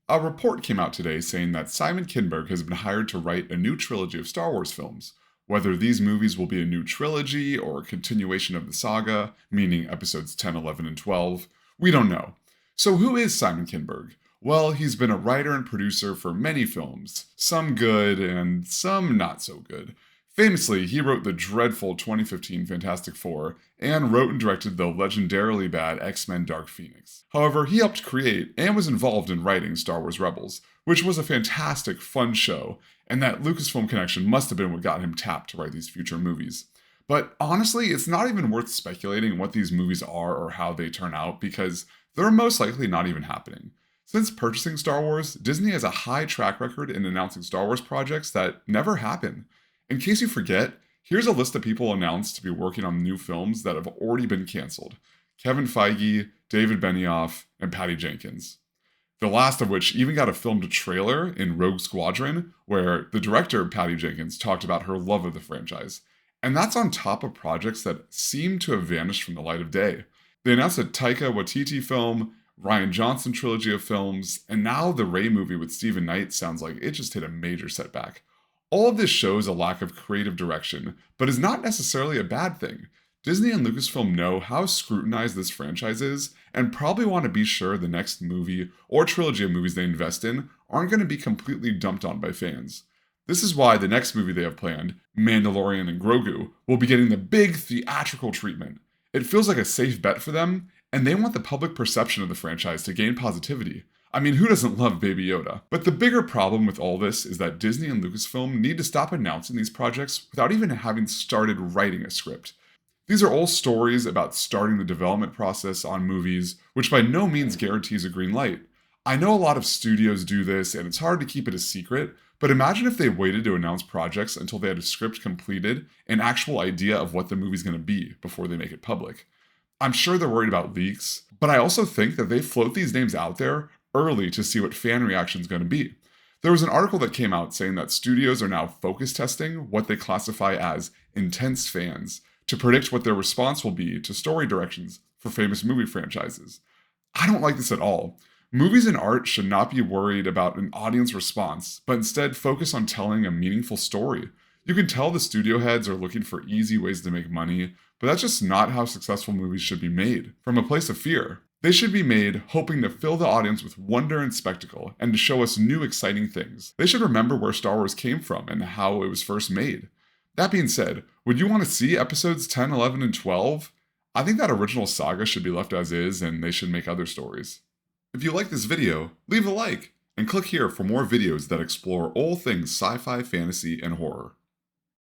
A report came out today saying that Simon Kinberg has been hired to write a new trilogy of Star Wars films. Whether these movies will be a new trilogy or a continuation of the saga, meaning episodes 10, 11, and 12, we don't know. So, who is Simon Kinberg? Well, he's been a writer and producer for many films, some good and some not so good. Famously, he wrote the dreadful 2015 Fantastic Four and wrote and directed the legendarily bad X-Men Dark Phoenix. However, he helped create and was involved in writing Star Wars Rebels, which was a fantastic, fun show, and that Lucasfilm connection must have been what got him tapped to write these future movies. But honestly, it's not even worth speculating what these movies are or how they turn out because they're most likely not even happening. Since purchasing Star Wars, Disney has a high track record in announcing Star Wars projects that never happen. In case you forget, here's a list of people announced to be working on new films that have already been canceled: Kevin Feige, David Benioff, and Patty Jenkins. The last of which even got a filmed trailer in Rogue Squadron, where the director, Patty Jenkins, talked about her love of the franchise. And that's on top of projects that seem to have vanished from the light of day. They announced a Taika Waititi film, Ryan Johnson trilogy of films, and now the Rey movie with Stephen Knight sounds like it just hit a major setback. All of this shows a lack of creative direction, but is not necessarily a bad thing. Disney and Lucasfilm know how scrutinized this franchise is, and probably want to be sure the next movie or trilogy of movies they invest in aren't going to be completely dumped on by fans. This is why the next movie they have planned, Mandalorian and Grogu, will be getting the big theatrical treatment. It feels like a safe bet for them, and they want the public perception of the franchise to gain positivity. I mean, who doesn't love Baby Yoda? But the bigger problem with all this is that Disney and Lucasfilm need to stop announcing these projects without even having started writing a script. These are all stories about starting the development process on movies, which by no means guarantees a green light. I know a lot of studios do this, and it's hard to keep it a secret, but imagine if they waited to announce projects until they had a script completed, an actual idea of what the movie's going to be, before they make it public. I'm sure they're worried about leaks, but I also think that they float these names out there early to see what fan reaction is going to be. There was an article that came out saying that studios are now focus testing what they classify as intense fans to predict what their response will be to story directions for famous movie franchises. I don't like this at all. Movies and art should not be worried about an audience response, but instead focus on telling a meaningful story. You can tell the studio heads are looking for easy ways to make money, but that's just not how successful movies should be made, from a place of fear. They should be made hoping to fill the audience with wonder and spectacle, and to show us new exciting things. They should remember where Star Wars came from and how it was first made. That being said, would you want to see episodes 10, 11, and 12? I think that original saga should be left as is, and they should make other stories. If you like this video, leave a like, and click here for more videos that explore all things sci-fi, fantasy, and horror.